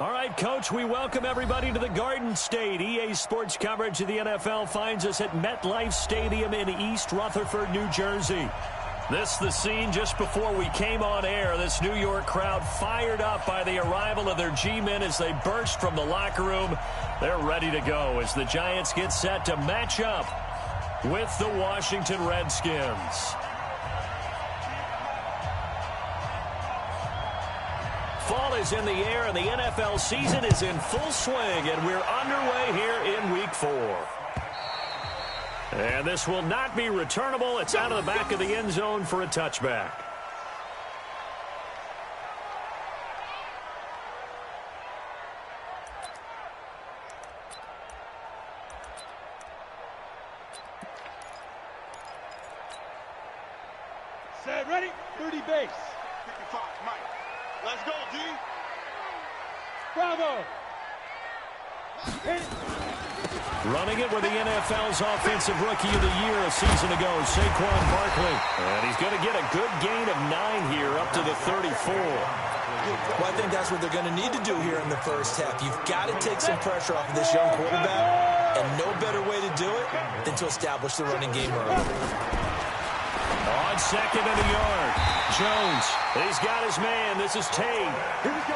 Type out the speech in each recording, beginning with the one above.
All right, Coach, we welcome everybody to the Garden State. EA Sports coverage of the NFL finds us at MetLife Stadium in East Rutherford, New Jersey. This the scene just before we came on air. This New York crowd fired up by the arrival of their G-men as they burst from the locker room. They're ready to go as the Giants get set to match up with the Washington Redskins. Fall is in the air, and the NFL season is in full swing, and we're underway here in Week 4. And this will not be returnable. It's out of the back of the end zone for a touchback. Set, ready, 30 base. 55, Mike. Let's go, D. Bravo. Hit it. Running it with the NFL's Offensive Rookie of the Year a season ago, Saquon Barkley. And he's going to get a good gain of 9 here, up to the 34. Well, I think that's what they're going to need to do here in the first half. You've got to take some pressure off of this young quarterback, and no better way to do it than to establish the running game early. On second and a yard, Jones. He's got his man. This is Tate. Here we go.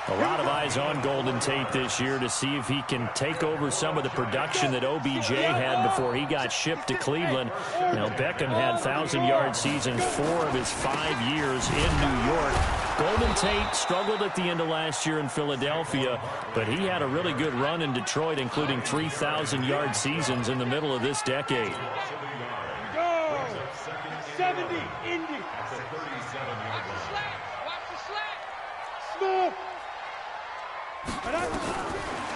A lot of eyes on Golden Tate this year to see if he can take over some of the production that OBJ had before he got shipped to Cleveland. You know, Beckham had 1,000-yard seasons 4 of his 5 years in New York. Golden Tate struggled at the end of last year in Philadelphia, but he had a really good run in Detroit, including 3,000-yard seasons in the middle of this decade. Go. 70, Indy. Smooth.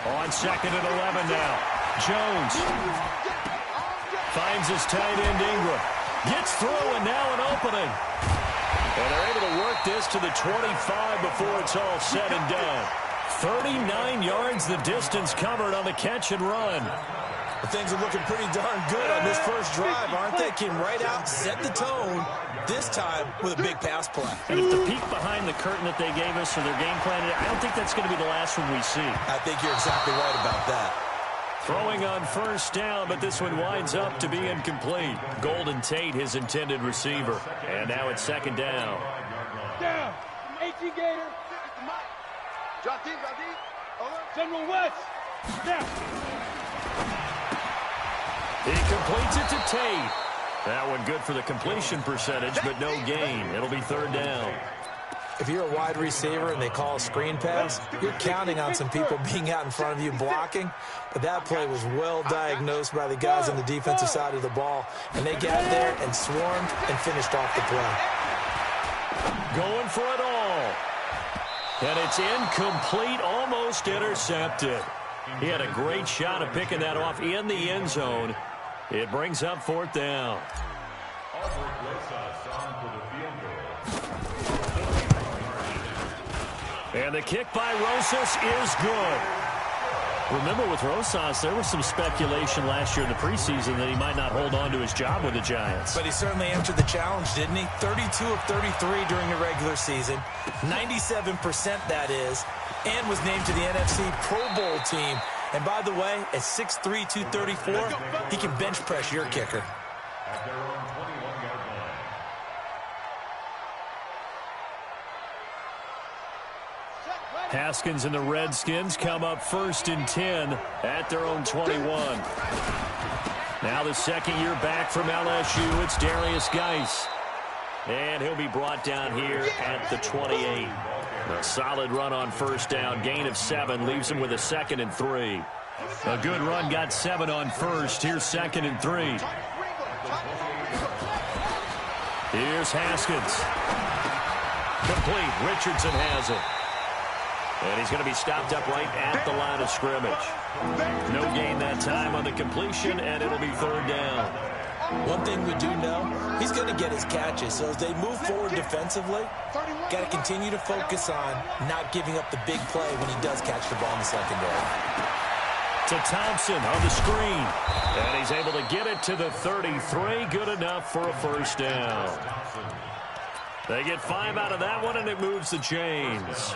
On second and 11 now. Jones finds his tight end Ingram. Gets through and now an opening. And they're able to work this to the 25 before it's all said and done. 39 yards the distance covered on the catch and run. Well, things are looking pretty darn good on this first drive, aren't they? Came right out, set the tone, this time with a big pass play. And if the peek behind the curtain that they gave us for their game plan, I don't think that's going to be the last one we see. I think you're exactly right about that. Throwing on first down, but this one winds up to be incomplete. Golden Tate, his intended receiver. And now it's second down. Down. 18 Gator. John D. Over. General West. Down. He completes it to Tate. That one good for the completion percentage, but no gain. It'll be third down. If you're a wide receiver and they call a screen pass, you're counting on some people being out in front of you blocking. But that play was well diagnosed by the guys on the defensive side of the ball. And they got there and swarmed and finished off the play. Going for it all. And it's incomplete, almost intercepted. He had a great shot of picking that off in the end zone. It brings up fourth down. And the kick by Rosas is good. Remember, with Rosas, there was some speculation last year in the preseason that he might not hold on to his job with the Giants. But he certainly answered the challenge, didn't he? 32 of 33 during the regular season, 97% that is, and was named to the NFC Pro Bowl team. And by the way, at 6'3", 234, he can bench press your kicker. Haskins and the Redskins come up first and 10 at their own 21. Now the second year back from LSU, it's Darius Geis. And he'll be brought down here at the 28. A solid run on first down. Gain of 7 leaves him with a second and 3. A good run got 7 on first. Here's second and 3. Here's Haskins. Complete. Richardson has it. And he's going to be stopped up right at the line of scrimmage. No gain that time on the completion, and it'll be third down. One thing we do know, he's going to get his catches. So as they move forward defensively, got to continue to focus on not giving up the big play when he does catch the ball in the secondary. To Thompson on the screen. And he's able to get it to the 33. Good enough for a first down. They get 5 out of that one, and it moves the chains.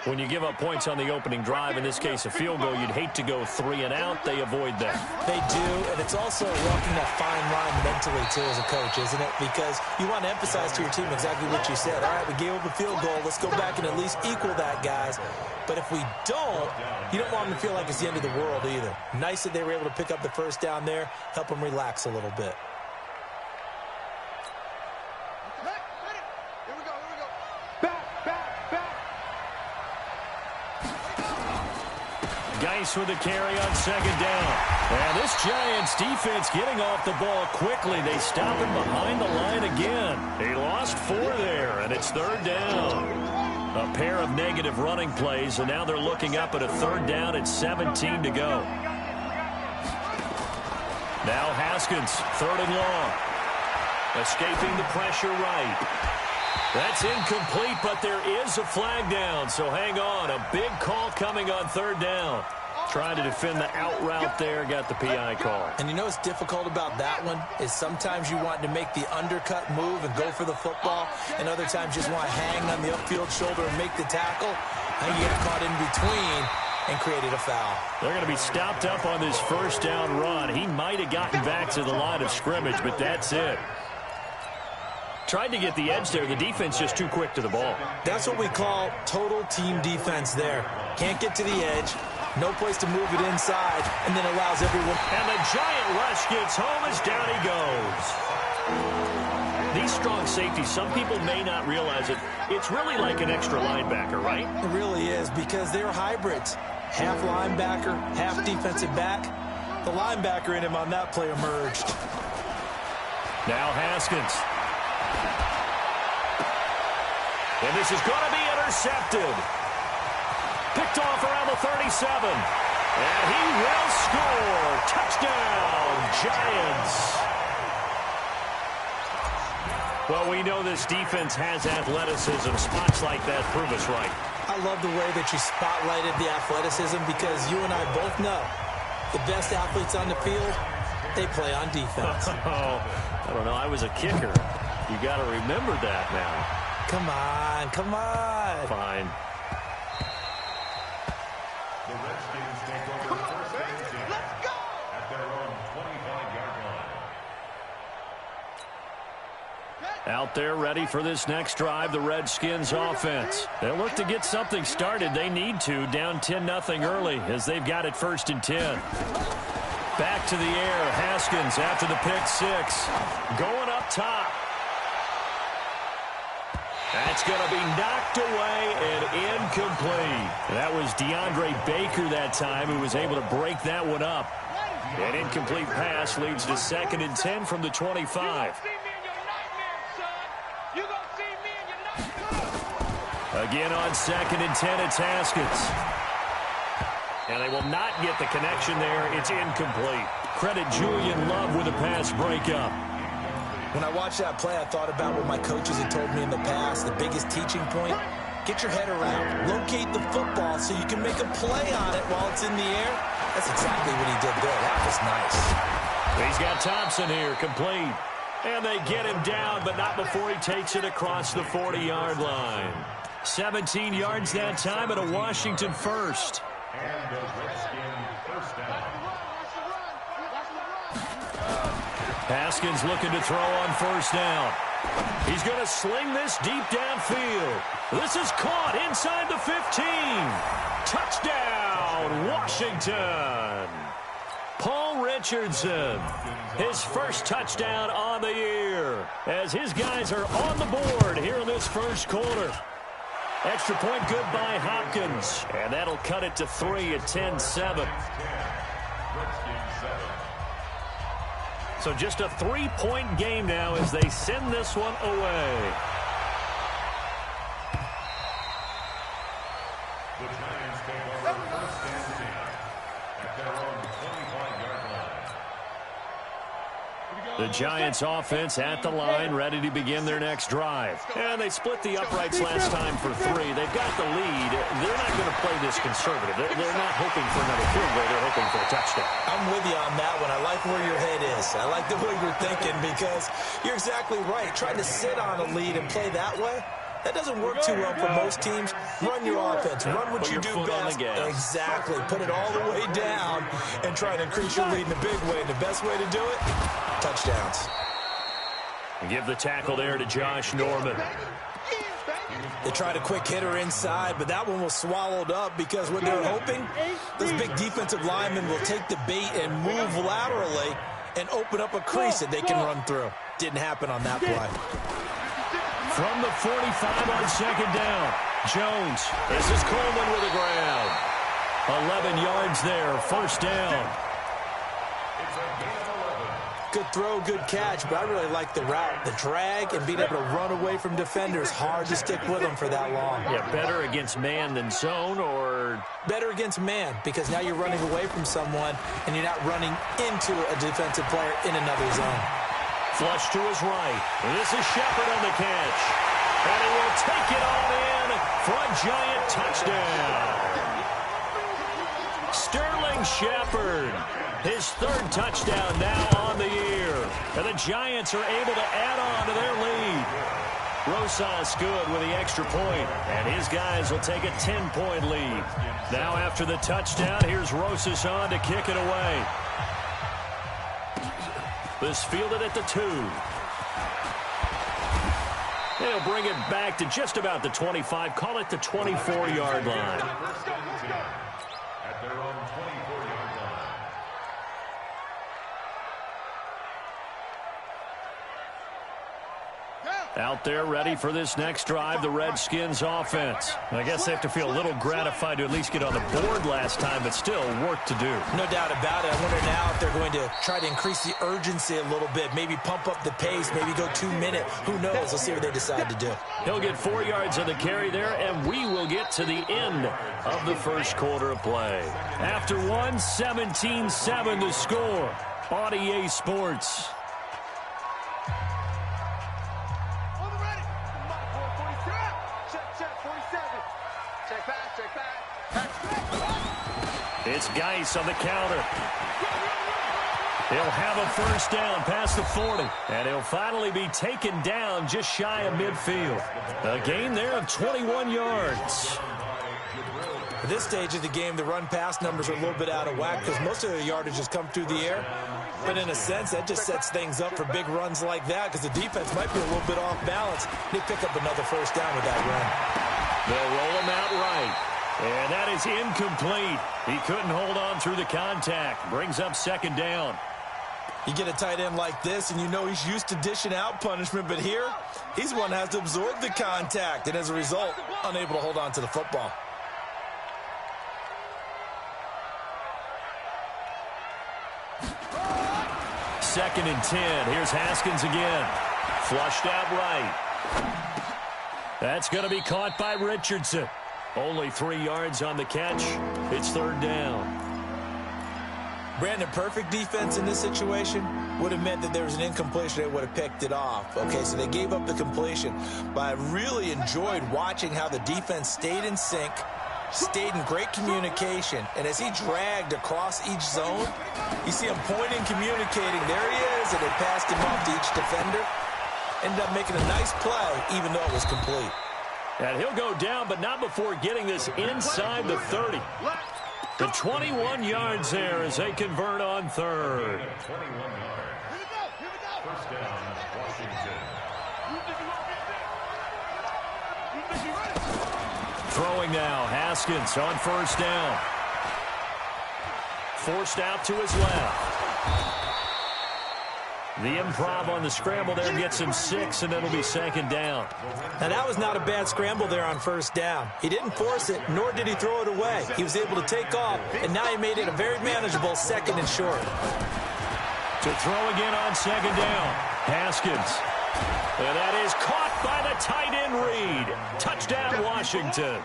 When you give up points on the opening drive, in this case a field goal, you'd hate to go 3 and out. They avoid that. They do, and it's also walking that fine line mentally, too, as a coach, isn't it? Because you want to emphasize to your team exactly what you said. All right, we gave up a field goal. Let's go back and at least equal that, guys. But if we don't, you don't want them to feel like it's the end of the world either. Nice that they were able to pick up the first down there, help them relax a little bit. Geis with the carry on second down. And this Giants defense getting off the ball quickly. They stop him behind the line again. He lost 4 there, and it's 3rd down. A pair of negative running plays, and now they're looking up at a 3rd down at 17 to go. Now Haskins, 3rd and long. Escaping the pressure right. That's incomplete, but there is a flag down, so hang on. A big call coming on 3rd down. Trying to defend the out route there, got the PI call. And you know what's difficult about that one is sometimes you want to make the undercut move and go for the football, and other times you just want to hang on the upfield shoulder and make the tackle. And you get caught in between and created a foul. They're going to be stopped up on this 1st down run. He might have gotten back to the line of scrimmage, but that's it. Tried to get the edge there. The defense just too quick to the ball. That's what we call total team defense there. Can't get to the edge, no place to move it inside, and then allows everyone. And the Giant rush gets home as down he goes. These strong safeties, some people may not realize it. It's really like an extra linebacker, right? It really is, because they're hybrids. Half linebacker, half defensive back. The linebacker in him on that play emerged. Now Haskins. And this is going to be intercepted. Picked off around the 37. And he will score. Touchdown, Giants. Well, we know this defense has athleticism. Spots like that prove us right. I love the way that you spotlighted the athleticism, because you and I both know the best athletes on the field, they play on defense. I don't know. I was a kicker. You got to remember that now. Come on, come on. Fine. The Redskins take over first and 10 at their own 25-yard line. Out there ready for this next drive, the Redskins offense. They'll look to get something started. They need to, down 10-0 early as they've got it 1st and 10. Back to the air, Haskins after the pick 6. Going up top. That's going to be knocked away and incomplete. That was DeAndre Baker that time who was able to break that one up. An incomplete pass leads to 2nd and 10 from the 25. Again on 2nd and 10, it's Haskins. And they will not get the connection there. It's incomplete. Credit Julian Love with a pass breakup. When I watched that play, I thought about what my coaches had told me in the past. The biggest teaching point, get your head around. Locate the football so you can make a play on it while it's in the air. That's exactly what he did there. That was nice. He's got Thompson here, complete. And they get him down, but not before he takes it across the 40-yard line. 17 yards that time and a Washington first. And the Redskins first down. Haskins looking to throw on 1st down. He's going to sling this deep downfield. This is caught inside the 15. Touchdown, Washington. Paul Richardson, his first touchdown on the year, as his guys are on the board here in this 1st quarter. Extra point good by Hopkins, and that'll cut it to 3 at 10-7. So just a 3-point game now as they send this one away. The Giants take over 1st and 10 at their own 25-yard line. Here we go. The Giants offense at the line, ready to begin their next drive. And they split the uprights last time for 3. They've got the lead. They're not going to play this conservative. They're not hoping for another field goal. They're hoping for a touchdown. I'm with you on that one. I like where your head is. I like the way you're thinking because you're exactly right. Trying to sit on a lead and play that way, that doesn't work too well for most teams. Run your offense. Run what you do best. Exactly. Put it all the way down and try to increase your lead in a big way. And the best way to do it, touchdowns. Give the tackle there to Josh Norman. They tried a quick hitter inside, but that one was swallowed up because what they're hoping, those big defensive linemen will take the bait and move laterally and open up a crease that they can run through. Didn't happen on that play. From the 45 on second down, Jones. This is Coleman with the ground. 11 yards there, first down. Good throw, good catch, but I really like the route. The drag and being able to run away from defenders, hard to stick with them for that long. Yeah, better against man than zone, or? Better against man, because now you're running away from someone and you're not running into a defensive player in another zone. Flush to his right. This is Shepard on the catch. And he will take it on in for a Giant touchdown. Sterling Shepard, his 3rd touchdown now on the year. And the Giants are able to add on to their lead. Rosas good with the extra point, and his guys will take a 10-point lead. Now after the touchdown, here's Rosas on to kick it away. This fielded at the 2. They'll bring it back to just about the 25. Call it the 24-yard line. At their own 24-yard line. Out there ready for this next drive, the Redskins offense. I guess they have to feel a little gratified to at least get on the board last time, but still work to do. No doubt about it. I wonder now if they're going to try to increase the urgency a little bit, maybe pump up the pace, maybe go 2-minute. Who knows? We'll see what they decide to do. He'll get 4 yards on the carry there, and we will get to the end of the first quarter of play. After 1, 17-7 the score on EA Sports. It's Geis on the counter. He'll have a first down past the 40. And he'll finally be taken down just shy of midfield. A gain there of 21 yards. At this stage of the game, the run-pass numbers are a little bit out of whack because most of the yardage has come through the air. But in a sense, that just sets things up for big runs like that because the defense might be a little bit off balance. They pick up another first down with that run. They'll roll him out right. And that is incomplete. He couldn't hold on through the contact. Brings up second down. You get a tight end like this, and you know he's used to dishing out punishment, but here, he's one that has to absorb the contact, and as a result, unable to hold on to the football. Second and 10. Here's Haskins again. Flushed out right. That's going to be caught by Richardson. Only 3 yards on the catch. It's third down. Brandon, perfect defense in this situation would have meant that there was an incompletion. They would have picked it off. Okay, so they gave up the completion. But I really enjoyed watching how the defense stayed in sync, stayed in great communication. And as he dragged across each zone, you see him pointing, communicating. There he is, and they passed him off to each defender. Ended up making a nice play, even though it was complete. And he'll go down, but not before getting this inside the 30. The 21 yards there as they convert on third. 21 yards. First down, Washington. Throwing now, Haskins on first down. Forced out to his left. The improv on the scramble there gets him 6, and it'll be second down. Now, that was not a bad scramble there on first down. He didn't force it, nor did he throw it away. He was able to take off, and now he made it a very manageable second and short. To throw again on second down, Haskins. And that is caught by the tight end Reed. Touchdown, Washington.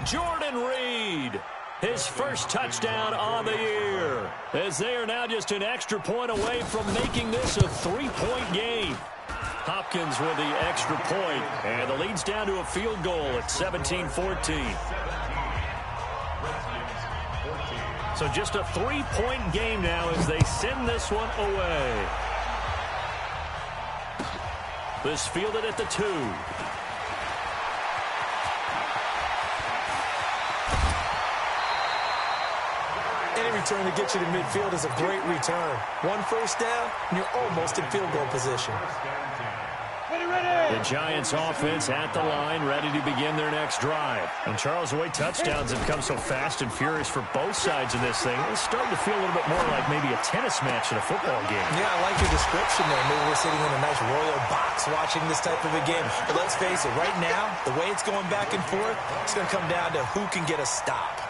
Jordan Reed his first touchdown on the year, as they are now just an extra point away from making this a 3-point game. Hopkins with the extra point, and the lead's down to a field goal at 17-14. So just a 3-point game now as they send this one away. This fielded at the 2. Any return to get you to midfield is a great return. One first down, and you're almost in field goal position. The Giants offense at the line, ready to begin their next drive. And Charles, the way touchdowns have come so fast and furious for both sides of this thing, it's starting to feel a little bit more like maybe a tennis match in a football game. Yeah, I like your description there. Maybe we're sitting in a nice royal box watching this type of a game. But let's face it, right now, the way it's going back and forth, it's going to come down to who can get a stop.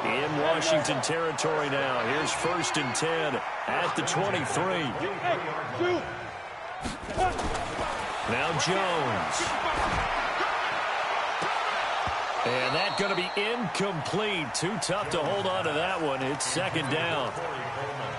In Washington territory now. Here's 1st and 10 at the 23. Now Jones. And that's going to be incomplete. Too tough to hold on to that one. It's 2nd down.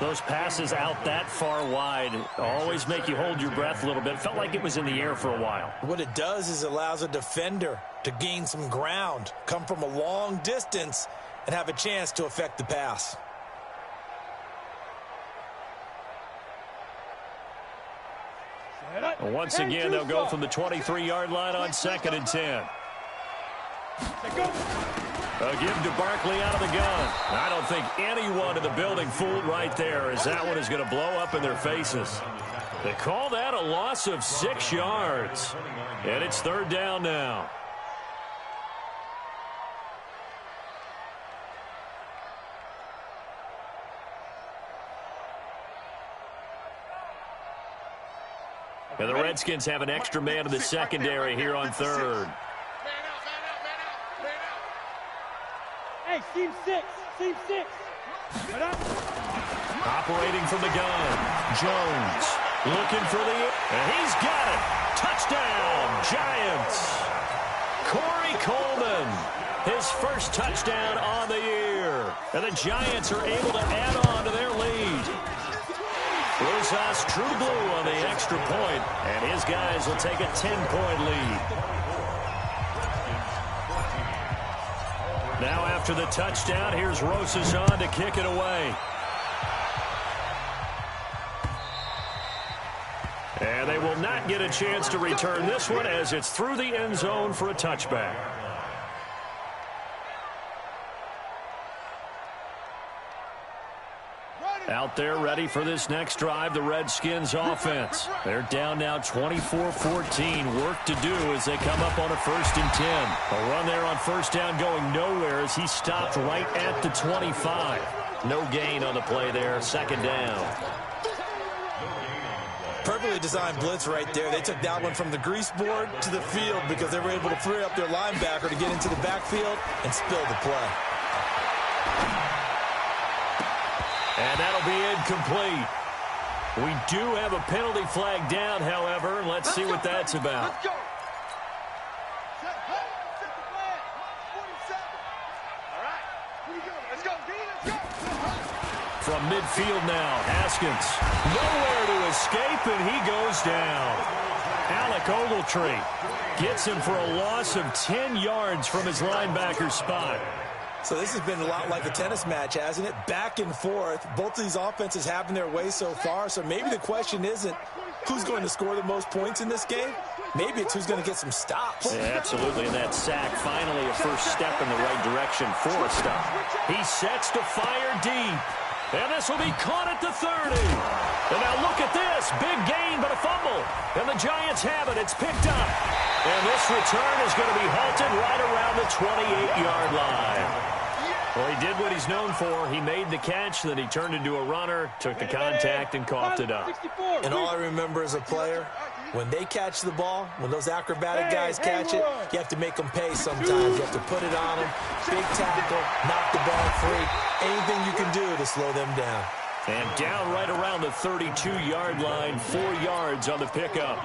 Those passes out that far wide always make you hold your breath a little bit. Felt like it was in the air for a while. What it does is it allows a defender to gain some ground, come from a long distance, and have a chance to affect the pass. Once again, they'll go from the 23-yard line on 2nd and 10. A give to Barkley out of the gun. I don't think anyone in the building fooled right there, as that one is going to blow up in their faces. They call that a loss of 6 yards. And it's 3rd down now. And the Redskins have an extra man in the secondary here on 3rd. Hey, team 6. Operating from the gun. Jones looking for and he's got it. Touchdown, Giants. Corey Coleman, his first touchdown on the year. And the Giants are able to add on to their lead. Rosas true blue on the extra point, and his guys will take a 10-point lead. Now after the touchdown, here's Rosas on to kick it away. And they will not get a chance to return this one as it's through the end zone for a touchback. Out there ready for this next drive, the Redskins offense. They're down now 24-14. Work to do as they come up on a 1st and 10. A run there on 1st down going nowhere as he stopped right at the 25. No gain on the play there, 2nd down. Perfectly designed blitz right there. They took that one from the grease board to the field because they were able to free up their linebacker to get into the backfield and spill the play. And that'll be incomplete. We do have a penalty flag down, however. Let's see what that's about. Let's go. Set the flag. 47. All right. Here we go. Let's go. Let's go. From midfield now, Haskins. Nowhere to escape, and he goes down. Alec Ogletree gets him for a loss of 10 yards from his linebacker spot. So this has been a lot like a tennis match, hasn't it? Back and forth. Both of these offenses having their way so far. So maybe the question isn't who's going to score the most points in this game. Maybe it's who's going to get some stops. Yeah, absolutely. And that sack, finally a first step in the right direction for a stop. He sets to fire deep. And this will be caught at the 30. And now look at this. Big gain, but a fumble. And the Giants have it. It's picked up. And this return is going to be halted right around the 28-yard line. Well, he did what he's known for. He made the catch, then he turned into a runner, took the contact, and coughed it up. And all I remember as a player, when they catch the ball, when those acrobatic guys catch it, you have to make them pay sometimes. You have to put it on them, big tackle, knock the ball free. Anything you can do to slow them down. And down right around the 32-yard line, 4 yards on the pickup.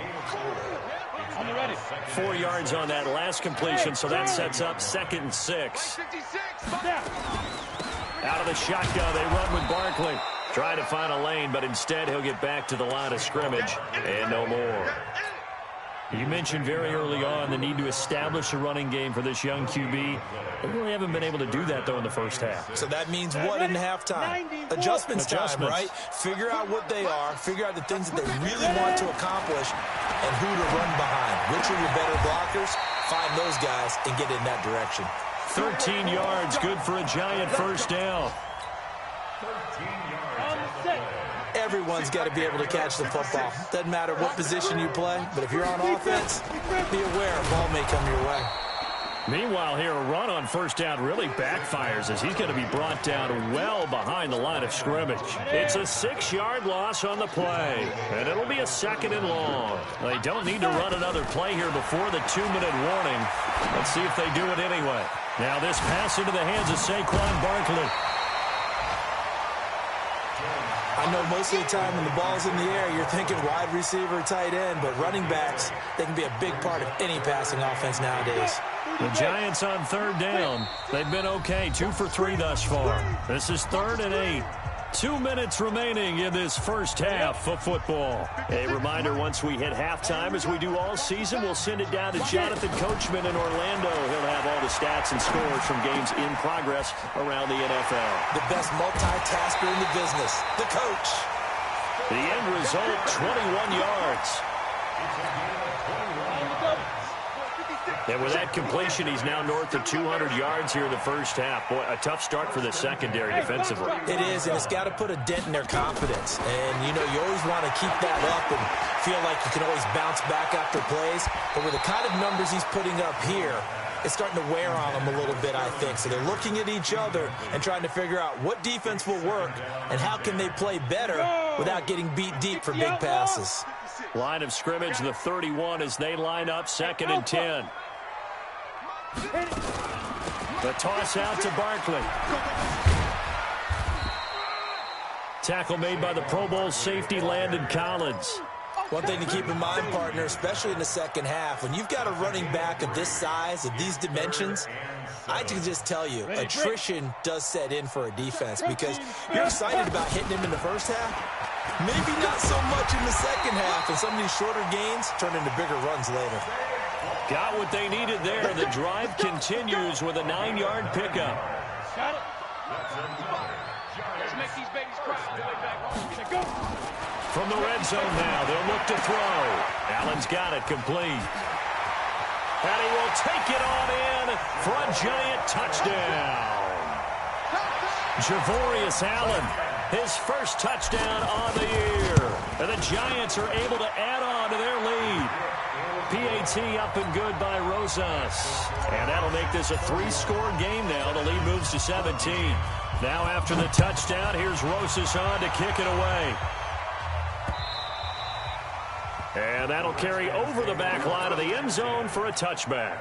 4 yards on that last completion, so that sets up 2nd and 6. Out of the shotgun, they run with Barkley. Trying to find a lane, but instead he'll get back to the line of scrimmage and no more. You mentioned very early on the need to establish a running game for this young QB. They really haven't been able to do that, though, in the first half. So that means what in halftime? Adjustments time, right? Figure out what they are, figure out the things that they really want to accomplish, and who to run behind. Which are your better blockers? Find those guys and get in that direction. 13 yards, good for a Giant first down. Everyone's got to be able to catch the football. Doesn't matter what position you play, but if you're on offense, be aware a ball may come your way. Meanwhile, here, a run on first down really backfires as he's going to be brought down well behind the line of scrimmage. It's a 6-yard loss on the play, and it'll be a 2nd and long. They don't need to run another play here before the 2-minute warning. Let's see if they do it anyway. Now this pass into the hands of Saquon Barkley. I know most of the time when the ball's in the air, you're thinking wide receiver, tight end, but running backs, they can be a big part of any passing offense nowadays. The Giants on 3rd down. They've been okay, 2 for 3 thus far. This is 3rd and 8. 2 minutes remaining in this first half of football. A reminder, once we hit halftime, as we do all season, we'll send it down to Jonathan Coachman in Orlando. He'll have all the stats and scores from games in progress around the NFL. The best multitasker in the business, the coach. The end result, 21 yards. And with that completion, he's now north of 200 yards here in the first half. Boy, a tough start for the secondary defensively. It is, and it's got to put a dent in their confidence. And, you know, you always want to keep that up and feel like you can always bounce back after plays. But with the kind of numbers he's putting up here, it's starting to wear on them a little bit, I think. So they're looking at each other and trying to figure out what defense will work and how can they play better without getting beat deep for big passes. Line of scrimmage, the 31 as they line up, 2nd and 10. The toss out to Barkley. Tackle made by the Pro Bowl safety Landon Collins. One thing to keep in mind, partner, especially in the second half, when you've got a running back of this size, of these dimensions, I can just tell you, attrition does set in for a defense because you're excited about hitting him in the first half. Maybe not so much in the second half, and some of these shorter gains turn into bigger runs later. Got what they needed there. The drive continues with a 9-yard pickup. Got it. Let's make these babies cry. Go. From the red zone now, they'll look to throw. Allen's got it complete. And he will take it on in for a Giant touchdown. Javorius Allen, his first touchdown on the year. And the Giants are able to add on to their lead. PAT up and good by Rosas. And that'll make this a 3-score game now. The lead moves to 17. Now after the touchdown, here's Rosas on to kick it away. And that'll carry over the back line of the end zone for a touchback.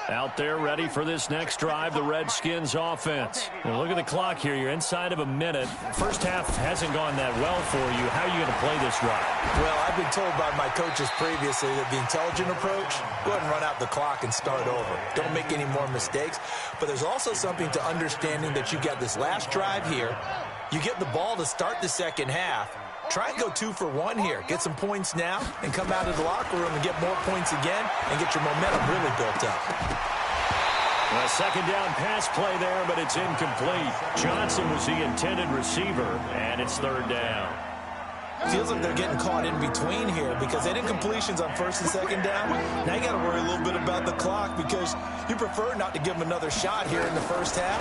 Out there ready for this next drive, the Redskins offense. Now look at the clock here. You're inside of a minute. First half hasn't gone that well for you. How are you going to play this drive? Well, I've been told by my coaches previously that the intelligent approach, go ahead and run out the clock and start over. Don't make any more mistakes. But there's also something to understanding that you got this last drive here. You get the ball to start the second half. Try and go 2 for 1 here. Get some points now and come out of the locker room and get more points again and get your momentum really built up. A second down pass play there, but it's incomplete. Johnson was the intended receiver, and it's 3rd down. Feels like they're getting caught in between here because they did completions on 1st and 2nd down. Now you got to worry a little bit about the clock because you prefer not to give them another shot here in the first half.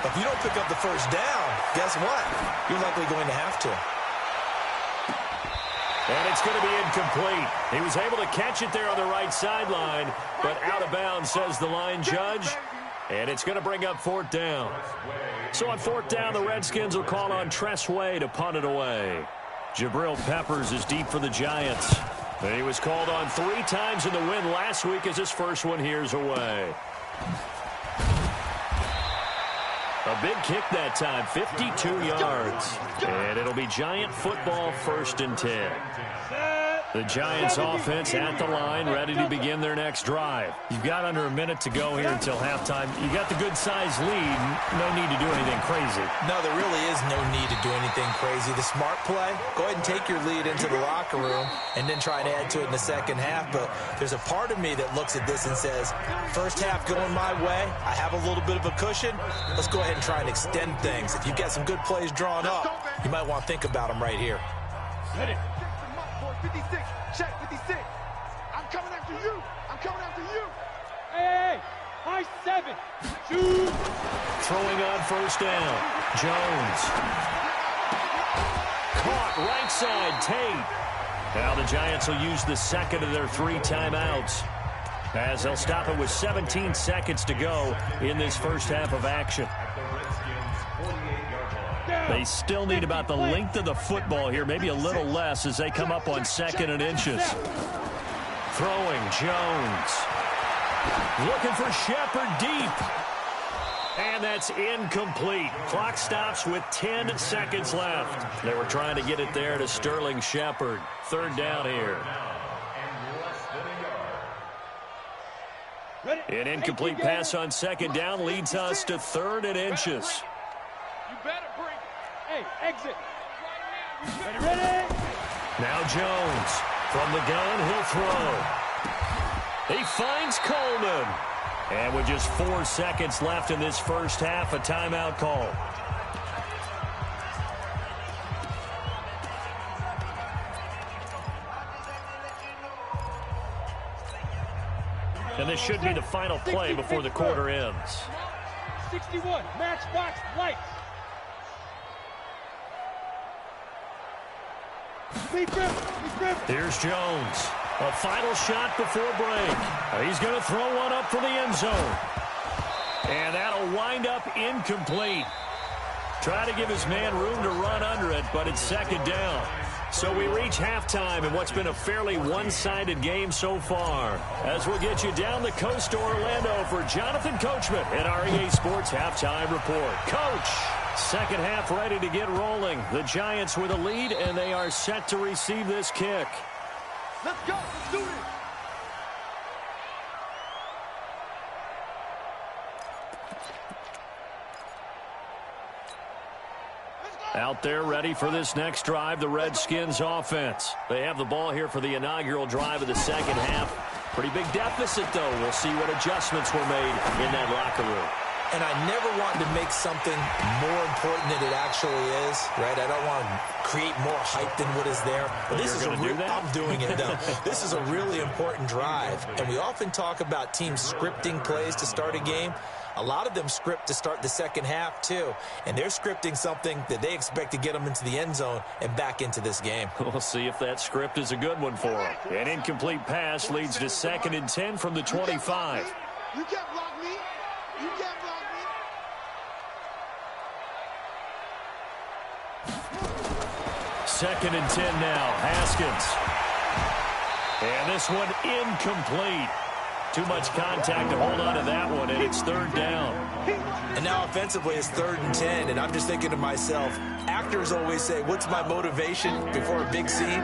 If you don't pick up the first down, guess what? You're likely going to have to. And it's going to be incomplete. He was able to catch it there on the right sideline, but out of bounds, says the line judge. And it's going to bring up 4th down. So on 4th down, the Redskins will call on Tress Way to punt it away. Jabril Peppers is deep for the Giants. He was called on 3 times in the win last week as his first one here's away. A big kick that time, 52 yards. And it'll be Giant football, 1st and 10. The Giants offense at the line, ready to begin their next drive. You've got under a minute to go here until halftime. You got the good-sized lead. No need to do anything crazy. No, there really is no need to do anything crazy. The smart play, go ahead and take your lead into the locker room and then try to add to it in the second half. But there's a part of me that looks at this and says, first half going my way, I have a little bit of a cushion. Let's go ahead and try and extend things. If you've got some good plays drawn up, you might want to think about them right here. Hit it. 56. Check 56. I'm coming after you. I'm coming after you. Hey, high 7. Shoot. Throwing on first down. Jones. Caught right side. Tate. Now the Giants will use the second of their 3 timeouts, as they'll stop it with 17 seconds to go in this first half of action. They still need about the length of the football here, maybe a little less as they come up on 2nd and inches. Throwing, Jones. Looking for Shepard deep. And that's incomplete. Clock stops with 10 seconds left. They were trying to get it there to Sterling Shepard. 3rd down here. An incomplete pass on 2nd down leads us to 3rd and inches. You better bring it. Hey, exit. Ready, ready. Now Jones. From the gun, he'll throw. He finds Coleman. And with just 4 seconds left in this first half, a timeout call. And this should be the final play before the quarter ends. 61, matchbox lights. Here's Jones. A final shot before break. He's going to throw one up for the end zone. And that'll wind up incomplete. Try to give his man room to run under it, but it's 2nd down. So we reach halftime in what's been a fairly one-sided game so far. As we'll get you down the coast to Orlando for Jonathan Coachman at our EA Sports Halftime Report. Coach, second half ready to get rolling. The Giants with a lead, and they are set to receive this kick. Let's go. Let's do this. Out there ready for this next drive, the Redskins offense. They have the ball here for the inaugural drive of the second half. Pretty big deficit, though. We'll see what adjustments were made in that locker room. And I never want to make something more important than it actually is, right? I don't want to create more hype than what is there. But this is I'm doing it, though. This is a really important drive. And we often talk about teams scripting plays to start a game. A lot of them script to start the second half, too. And they're scripting something that they expect to get them into the end zone and back into this game. We'll see if that script is a good one for them. An incomplete pass leads to 2nd and 10 from the 25. You can't block me. You can't block me. 2nd and 10 now. Haskins. And this one incomplete. Too much contact to hold on to that one, and it's 3rd down. And now offensively it's 3rd and 10, and I'm just thinking to myself, actors always say, what's my motivation before a big scene?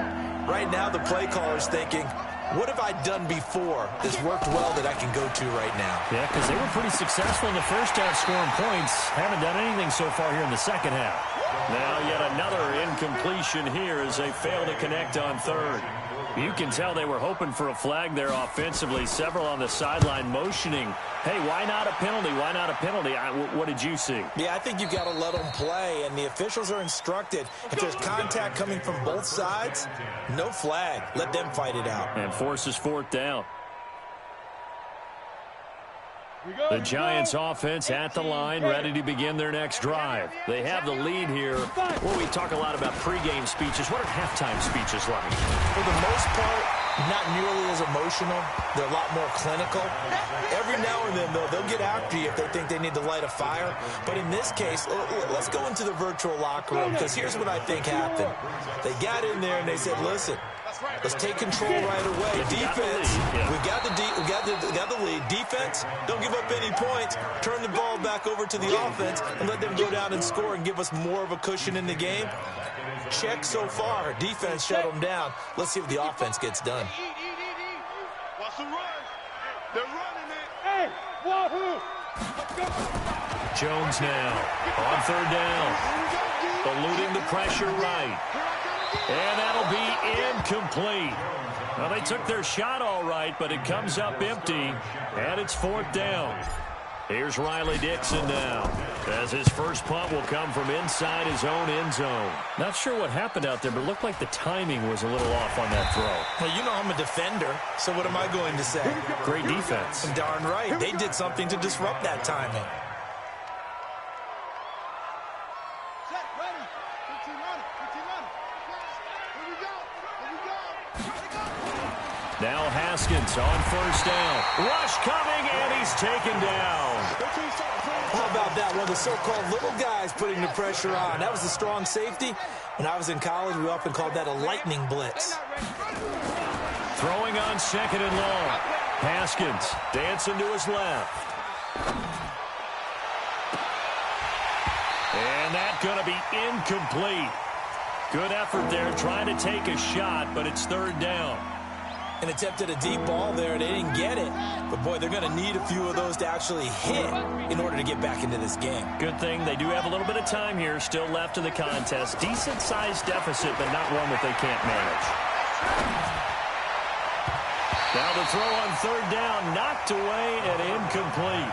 Right now the play caller's thinking, what have I done before that's worked well that I can go to right now? Yeah, because they were pretty successful in the first half scoring points. Haven't done anything so far here in the second half. Now yet another incompletion here as they fail to connect on 3rd. You can tell they were hoping for a flag there offensively. Several on the sideline motioning, hey, why not a penalty? Why not a penalty? What did you see? Yeah, I think you've got to let them play, and the officials are instructed. If there's contact coming from both sides, no flag. Let them fight it out. And forces 4th down. The Giants offense at the line, ready to begin their next drive. They have the lead here. Well, we talk a lot about pregame speeches. What are halftime speeches like? For the most part, not nearly as emotional. They're a lot more clinical. Every now and then, though, they'll get after you if they think they need to light a fire. But in this case, let's go into the virtual locker room, because here's what I think happened. They got in there and they said, listen, Let's take control right away. Defense, we've got the lead. Defense, don't give up any points. Turn the ball back over to the offense and let them go down and score and give us more of a cushion in the game. Check so far. Defense shut them down. Let's see if the offense gets done. Watch the run. They're running it. Hey, wahoo! Jones now on third down. Eluding the pressure right. And that'll be incomplete. Well, they took their shot all right, but it comes up empty, and it's fourth down. Here's Riley Dixon now, as his first punt will come from inside his own end zone. Not sure what happened out there, but it looked like the timing was a little off on that throw. Well, you know I'm a defender, so what am I going to say? Great defense. Darn right. They did something to disrupt that timing. Set, ready. 15 running. 15 running. Here we go. Here we go. Ready, go. Now Haskins on first down. Rush coming, and he's taken down. How about that? One of the so-called little guys putting the pressure on. That was a strong safety. When I was in college, we often called that a lightning blitz. Throwing on second and long. Haskins dancing to his left. And that's going to be incomplete. Good effort there trying to take a shot, but it's third down. And attempted a deep ball there. They didn't get it. But, boy, they're going to need a few of those to actually hit in order to get back into this game. Good thing they do have a little bit of time here still left in the contest. Decent-sized deficit, but not one that they can't manage. Now the throw on third down, knocked away and incomplete.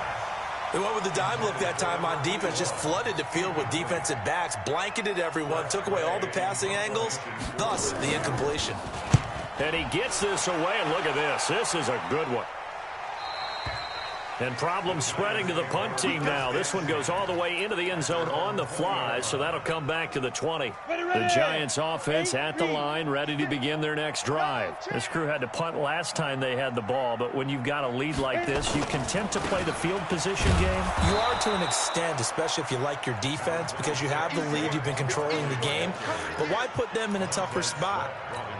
They went with the dime look that time on defense, just flooded the field with defensive backs, blanketed everyone, took away all the passing angles, thus the incompletion. And he gets this away, and look at this. This is a good one. And problems spreading to the punt team now. This one goes all the way into the end zone on the fly, so that'll come back to the 20. The Giants offense at the line, ready to begin their next drive. This crew had to punt last time they had the ball, but when you've got a lead like this, you can tend to play the field position game. You are to an extent, especially if you like your defense, because you have the lead, you've been controlling the game. But why put them in a tougher spot?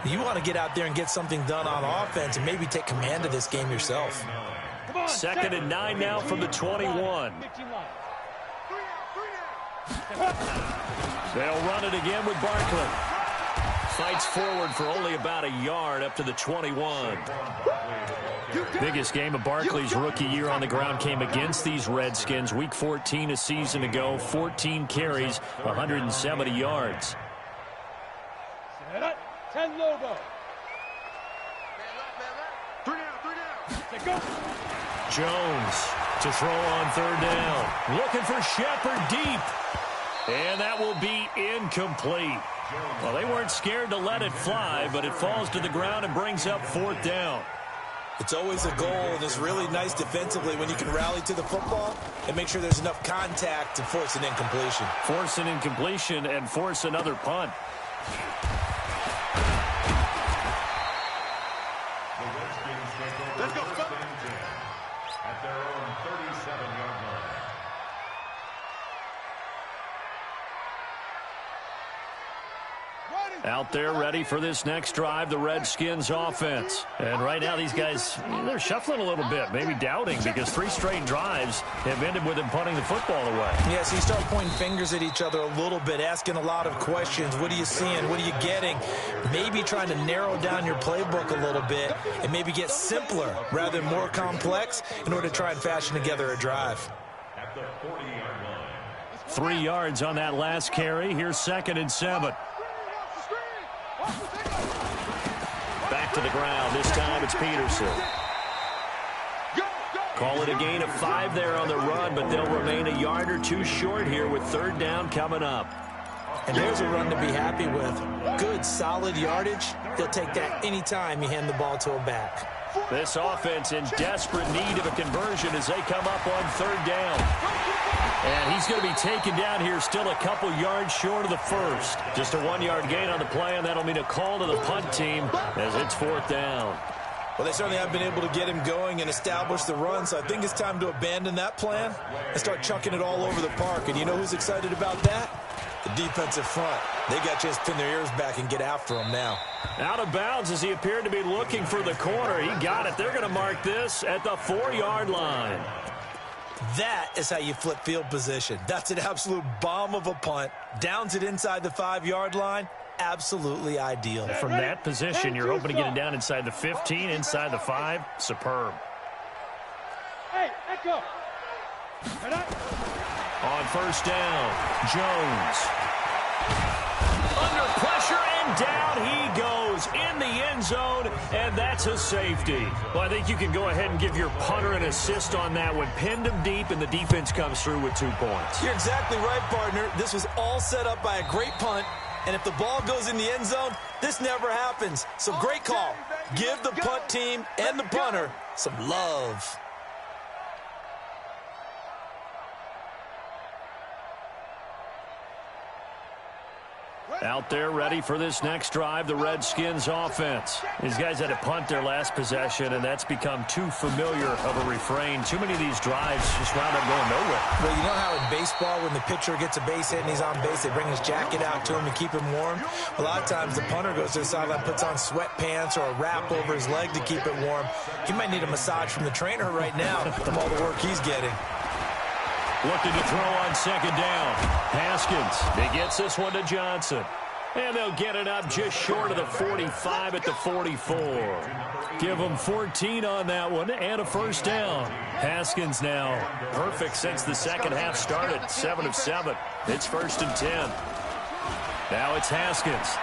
You want to get out there and get something done on offense and maybe take command of this game yourself. Second and 9 now from the 21. They'll run it again with Barkley. Fights forward for only about a yard up to the 21. Biggest game of Barkley's rookie year on the ground came against these Redskins. Week 14 a season ago, 14 carries, 170 yards. 10 Lobo. 3 down. Go. Jones to throw on third down. Looking for Shepard deep. And that will be incomplete. Well, they weren't scared to let it fly, but it falls to the ground and brings up fourth down. It's always a goal, and it's really nice defensively when you can rally to the football and make sure there's enough contact to force an incompletion. Force an incompletion and force another punt. Let's go. At their own 37-yard line. Out there ready for this next drive, the Redskins offense. And right now these guys, they're shuffling a little bit, maybe doubting, because 3 straight drives have ended with them punting the football away. Yeah, so you start pointing fingers at each other a little bit, asking a lot of questions. What are you seeing? What are you getting? Maybe trying to narrow down your playbook a little bit and maybe get simpler rather than more complex in order to try and fashion together a drive. At the 40-yard line. 3 yards on that last carry. Here's 2nd and 7. Back to the ground. This time it's Peterson. Call it a gain of 5 there on the run, but they'll remain a yard or 2 short here with third down coming up. And there's a run to be happy with. Good, solid yardage. They'll take that anytime you hand the ball to a back. This offense in desperate need of a conversion as they come up on third down. And he's going to be taken down here still a couple yards short of the first. Just a 1-yard gain on the play, and that'll mean a call to the punt team as it's fourth down. Well, they certainly have been able to get him going and establish the run, so I think it's time to abandon that plan and start chucking it all over the park. And you know who's excited about that? The defensive front, they got to just pin their ears back and get after him now. Out of bounds as he appeared to be looking for the corner. He got it. They're going to mark this at the 4-yard line. That is how you flip field position. That's an absolute bomb of a punt. Downs it inside the 5-yard line. Absolutely ideal. From that position, you're hoping to get it down inside the 15, inside the 5. Superb. Hey, echo. On first down, Jones. Under pressure, and down he goes in the end zone, and that's a safety. Well, I think you can go ahead and give your punter an assist on that one. Pinned him deep, and the defense comes through with 2 points. You're exactly right, partner. This was all set up by a great punt, and if the ball goes in the end zone, this never happens. So great call. Give the punt team and the punter some love. Out there ready for this next drive, the Redskins offense. These guys had to punt their last possession, and that's become too familiar of a refrain. Too many of these drives just wound up going nowhere. Well, you know how in baseball, when the pitcher gets a base hit and he's on base, they bring his jacket out to him and keep him warm? A lot of times the punter goes to the sideline, puts on sweatpants or a wrap over his leg to keep it warm. He might need a massage from the trainer right now from all the work he's getting. Looking to throw on second down. Haskins, he gets this one to Johnson. And they'll get it up just short of the 45 at the 44. Give them 14 on that one and a first down. Haskins now perfect since the second half started. 7 of 7. It's 1st and 10. Now it's Haskins.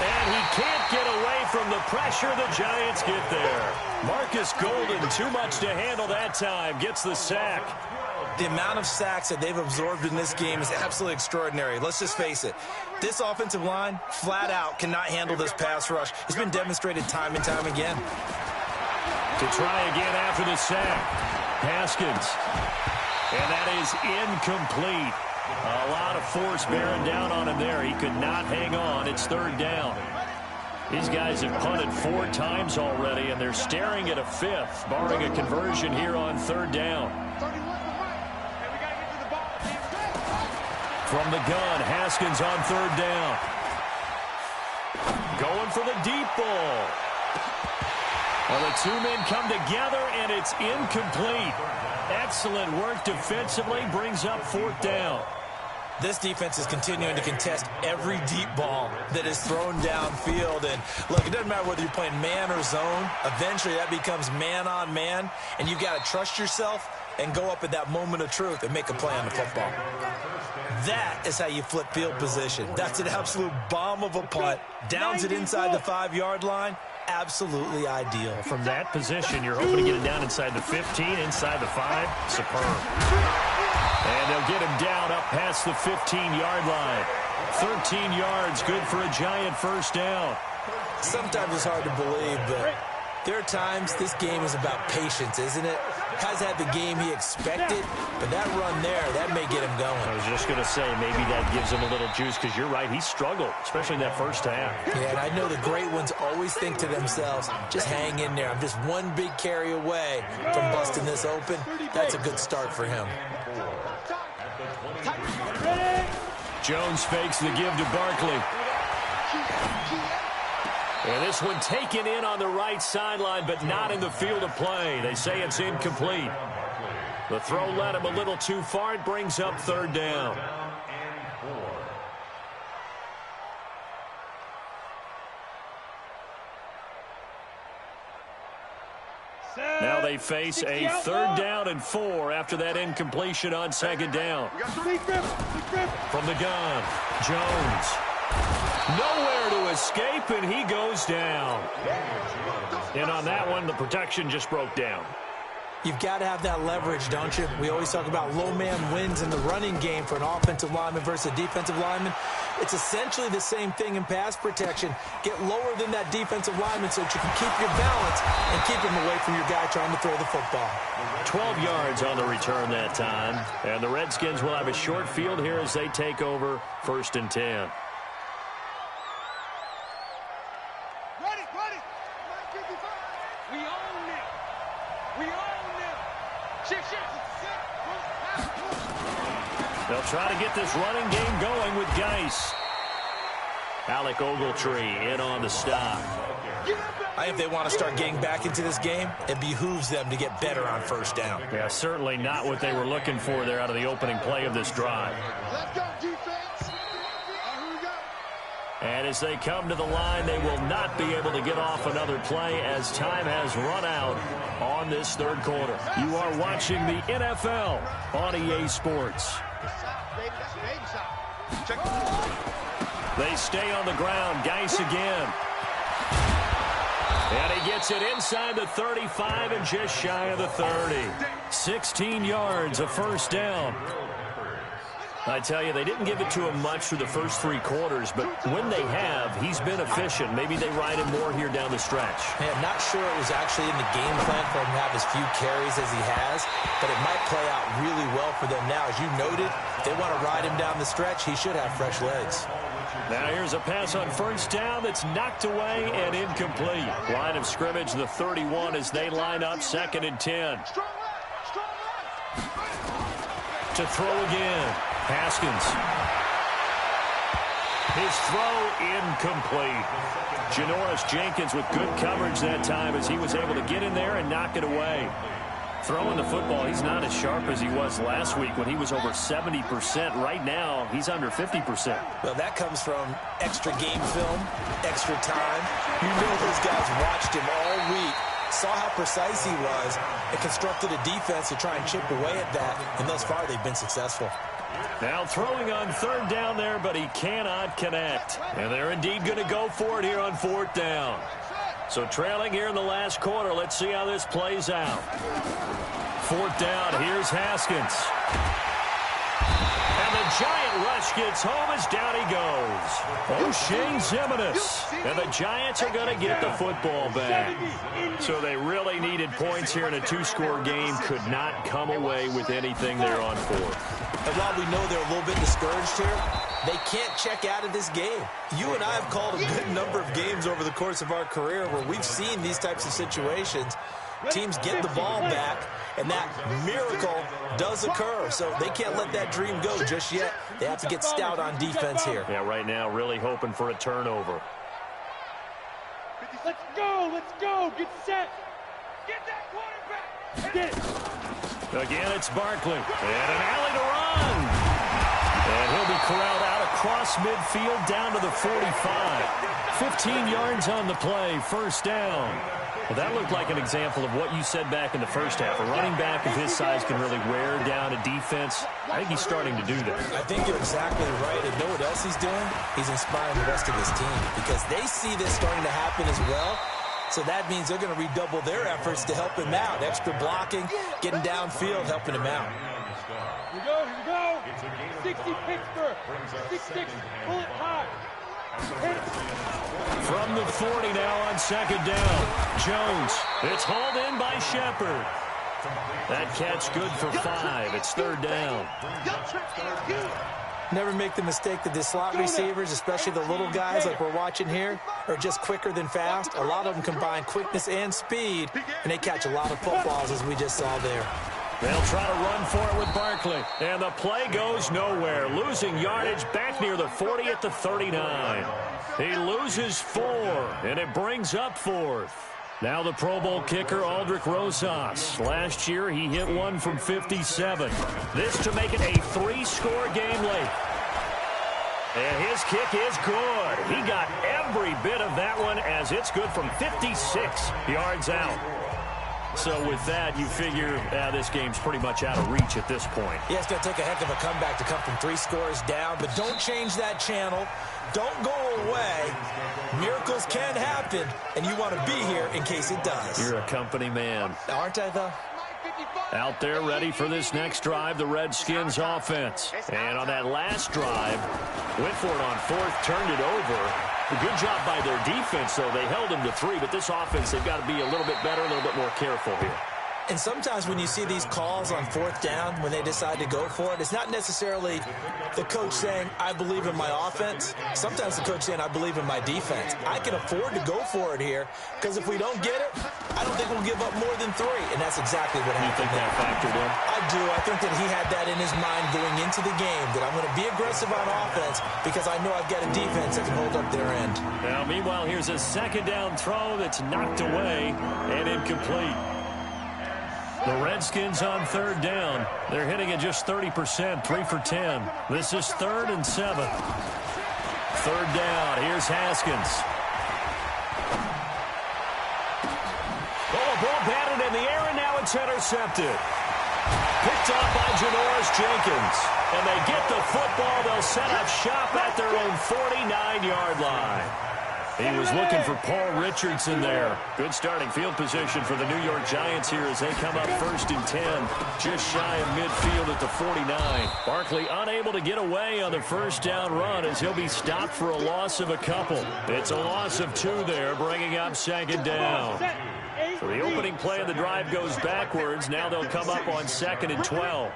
And he can't get away from the pressure. The Giants get there. Marcus Golden, too much to handle that time, gets the sack. The amount of sacks that they've absorbed in this game is absolutely extraordinary. Let's just face it. This offensive line, flat out, cannot handle this pass rush. It's been demonstrated time and time again. To try again after the sack. Haskins. And that is incomplete. A lot of force bearing down on him there. He could not hang on. It's 3rd down. These guys have punted 4 times already, and they're staring at a 5th, barring a conversion here on 3rd down. From the gun, Haskins on 3rd down. Going for the deep ball. Well, the 2 men come together, and it's incomplete. Excellent work defensively, brings up 4th down. This defense is continuing to contest every deep ball that is thrown downfield. And, look, it doesn't matter whether you're playing man or zone. Eventually, that becomes man-on-man, and you've got to trust yourself and go up at that moment of truth and make a play on the football. That is how you flip field position. That's an absolute bomb of a punt. Downs it inside the 5-yard line. Absolutely ideal. From that position, you're hoping to get it down inside the 15, inside the 5. Superb. And they'll get him down up past the 15-yard line. 13 yards, good for a Giant first down. Sometimes it's hard to believe, but there are times this game is about patience, isn't it? Has had the game he expected, but that run there, that may get him going. I was just going to say, maybe that gives him a little juice, because you're right, he struggled, especially in that first half. Yeah, and I know the great ones always think to themselves, just hang in there. I'm just one big carry away from busting this open. That's a good start for him. Jones fakes the give to Barkley. And this one taken in on the right sideline, but not in the field of play. They say it's incomplete. The throw led him a little too far. It brings up 3rd down. Now they face a 3rd down and 4 after that incompletion on 2nd down. From the gun, Jones. Nowhere to escape, and he goes down. And on that one, the protection just broke down. You've got to have that leverage, don't you? We always talk about low man wins in the running game for an offensive lineman versus a defensive lineman. It's essentially the same thing in pass protection. Get lower than that defensive lineman so that you can keep your balance and keep him away from your guy trying to throw the football. 12 yards on the return that time. And the Redskins will have a short field here as they take over 1st and 10. We own it. We own it. Shift. They'll try to get this running game going with Geis. Alec Ogletree in on the stop. I think if they want to start getting back into this game, it behooves them to get better on first down. Yeah, certainly not what they were looking for there out of the opening play of this drive. Let's go, defense. Here we go. And as they come to the line, they will not be able to get off another play as time has run out on this third quarter. You are watching the NFL on EA Sports. They stay on the ground. Geis again. And he gets it inside the 35 and just shy of the 30. 16 yards, a first down. I tell you, they didn't give it to him much through the first 3 quarters, but when they have, he's been efficient. Maybe they ride him more here down the stretch. Hey, I'm not sure it was actually in the game plan for him to have as few carries as he has, but it might play out really well for them now. As you noted, if they want to ride him down the stretch, he should have fresh legs. Now here's a pass on first down that's knocked away and incomplete. Line of scrimmage, the 31 as they line up, 2nd and 10. To throw again. Haskins. His throw incomplete. Janoris Jenkins with good coverage that time as he was able to get in there and knock it away. Throwing the football, he's not as sharp as he was last week when he was over 70%. Right now, he's under 50%. Well, that comes from extra game film, extra time. You know those guys watched him all week, saw how precise he was, and constructed a defense to try and chip away at that. And thus far, they've been successful. Now throwing on 3rd down there, but he cannot connect. And they're indeed going to go for it here on 4th down. So trailing here in the last quarter, let's see how this plays out. 4th down, here's Haskins. And the giant rush gets home as down he goes. O'Shane Ximines. And the Giants are going to get the football back. So they really needed points here in a 2-score game. Could not come away with anything there on 4th. And while we know they're a little bit discouraged here, they can't check out of this game. You and I have called a good number of games over the course of our career where we've seen these types of situations. Teams get the ball back, and that miracle does occur. So they can't let that dream go just yet. They have to get stout on defense here. Yeah, right now really hoping for a turnover. Let's go, let's go. Get set. Get that quarterback. Get it. Again, it's Barkley. And an alley to run. And he'll be corralled out across midfield down to the 45. 15 yards on the play, first down. Well, that looked like an example of what you said back in the first half. A running back of his size can really wear down a defense. I think he's starting to do that. I think you're exactly right. And know what else he's doing? He's inspiring the rest of his team because they see this starting to happen as well. So that means they're going to redouble their efforts to help him out. Extra blocking, getting downfield, helping him out. Here we go, here we go. 60 Pittsburgh. 6-6, pull it high. From the 40 now on 2nd down. Jones. It's hauled in by Shepard. That catch good for 5. It's 3rd down. Never make the mistake that the slot receivers, especially the little guys like we're watching here, are just quicker than fast. A lot of them combine quickness and speed, and they catch a lot of footballs as we just saw there. They'll try to run for it with Barkley. And the play goes nowhere. Losing yardage back near the 40 at the 39. He loses 4, and it brings up 4th. Now the Pro Bowl kicker, Aldrick Rosas. Last year, he hit one from 57. This to make it a 3-score game late. And his kick is good. He got every bit of that one as it's good from 56 yards out. So with that, you figure this game's pretty much out of reach at this point. Yeah, it's going to take a heck of a comeback to come from 3 scores down, but don't change that channel. Don't go away. Miracles can happen, and you want to be here in case it does. You're a company man. Aren't I, though? Out there ready for this next drive, the Redskins offense. And on that last drive, went for it on 4th, turned it over. A good job by their defense, though. They held them to 3, but this offense, they've got to be a little bit better, a little bit more careful here. And sometimes when you see these calls on 4th down, when they decide to go for it, it's not necessarily the coach saying, I believe in my offense. Sometimes the coach saying, I believe in my defense. I can afford to go for it here because if we don't get it, I don't think we'll give up more than 3. And that's exactly what happened. You think that factored in? I do. I think that he had that in his mind going into the game, that I'm going to be aggressive on offense because I know I've got a defense that can hold up their end. Now, meanwhile, here's a 2nd down throw that's knocked away and incomplete. The Redskins on 3rd down. They're hitting at just 30%, 3 for 10. This is 3rd and 7. 3rd down. Here's Haskins. Oh, a ball batted in the air, and now it's intercepted. Picked off by Janoris Jenkins. And they get the football. They'll set up shop at their own 49-yard line. He was looking for Paul Richardson there. Good starting field position for the New York Giants here as they come up 1st and 10. Just shy of midfield at the 49. Barkley unable to get away on the 1st down run as he'll be stopped for a loss of a couple. It's a loss of 2 there, bringing up 2nd down. So the opening play of the drive goes backwards. Now they'll come up on 2nd and 12.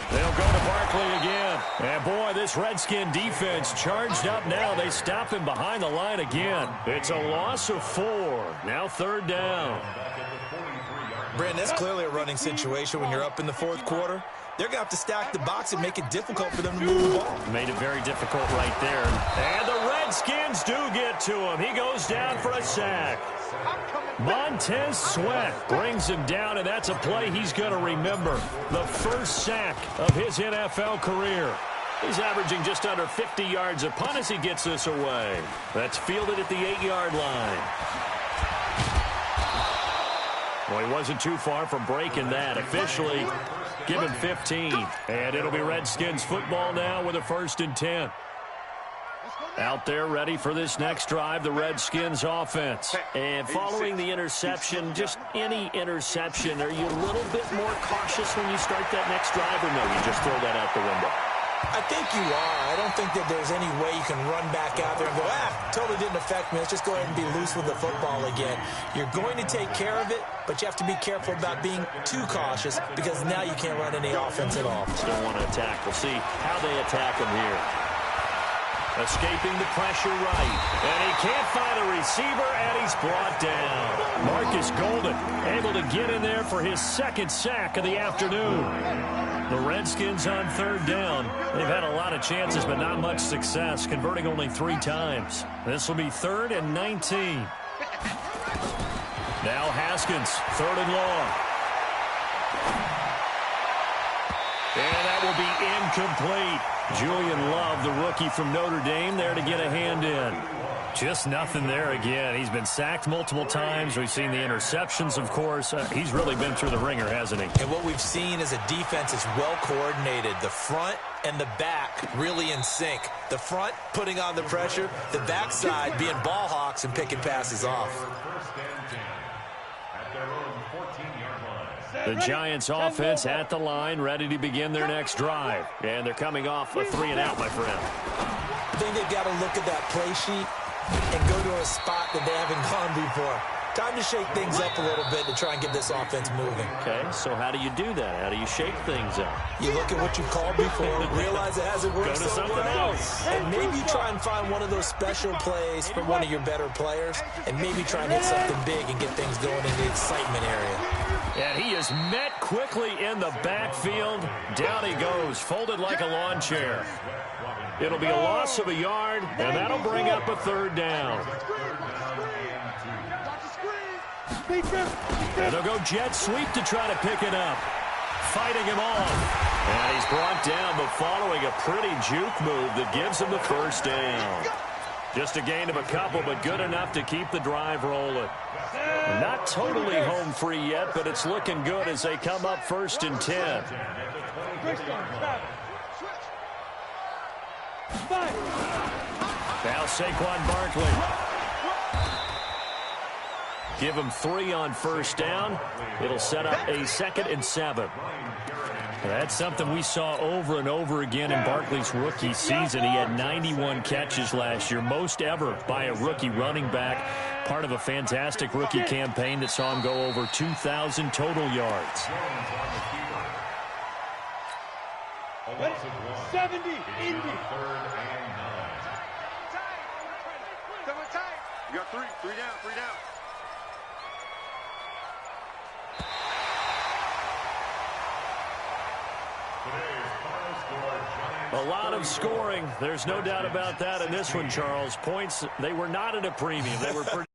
They'll go to Barkley again. And, boy, this Redskin defense charged up now. They stop him behind the line again. It's a loss of 4. Now 3rd down. Brandon, that's clearly a running situation when you're up in the 4th quarter. They're going to have to stack the box and make it difficult for them to move the ball. Made it very difficult right there. And the Redskins do get to him. He goes down for a sack. Montez Sweat brings him down, and that's a play he's going to remember. The first sack of his NFL career. He's averaging just under 50 yards a punt as he gets this away. That's fielded at the 8-yard line. Well, he wasn't too far from breaking that. Officially, give him 15. And it'll be Redskins football now with a 1st and 10. Out there ready for this next drive, the Redskins offense. And following the interception, just any interception, are you a little bit more cautious when you start that next drive, or no, you just throw that out the window? I think you are. I don't think that there's any way you can run back out there and go, totally didn't affect me. Let's just go ahead and be loose with the football again. You're going to take care of it, but you have to be careful about being too cautious because now you can't run any offense at all. Still want to attack. We'll see how they attack him here. Escaping the pressure right. And he can't find a receiver, and he's brought down. Marcus Golden able to get in there for his 2nd sack of the afternoon. The Redskins on 3rd down. They've had a lot of chances, but not much success, converting only 3 times. This will be 3rd and 19. Now Haskins, 3rd and long. And that will be incomplete. Julian Love, the rookie from Notre Dame, there to get a hand in. Just nothing there again. He's been sacked multiple times. We've seen the interceptions, of course. He's really been through the ringer, hasn't he? And what we've seen is a defense that's well coordinated. The front and the back really in sync. The front putting on the pressure, the backside being ball hawks and picking passes off. The Giants offense at the line, ready to begin their next drive. And they're coming off a 3-and-out, my friend. I think they've got to look at that play sheet and go to a spot that they haven't gone before. Time to shake things up a little bit to try and get this offense moving. Okay, so how do you do that? How do you shake things up? You look at what you've called before, realize it hasn't worked Go to something else. And maybe try and find one of those special plays from one of your better players, and maybe try and hit something big and get things going in the excitement area. And he is met quickly in the backfield. Down he goes, folded like a lawn chair. It'll be a loss of a yard, and that'll bring up a 3rd down. And they'll go jet sweep to try to pick it up. Fighting him off. And he's brought down, but following a pretty juke move that gives him the 1st down. Just a gain of a couple, but good enough to keep the drive rolling. Not totally home free yet, but it's looking good as they come up 1st and 10. Now Saquon Barkley. Give him 3 on 1st down. It'll set up a 2nd and 7. That's something we saw over and over again in Barkley's rookie season. He had 91 catches last year, most ever by a rookie running back. Part of a fantastic rookie campaign that saw him go over 2,000 total yards. 70, Indy. You got three down. A lot of scoring. There's no doubt about that in this one, Charles. Points, they were not at a premium. They were pretty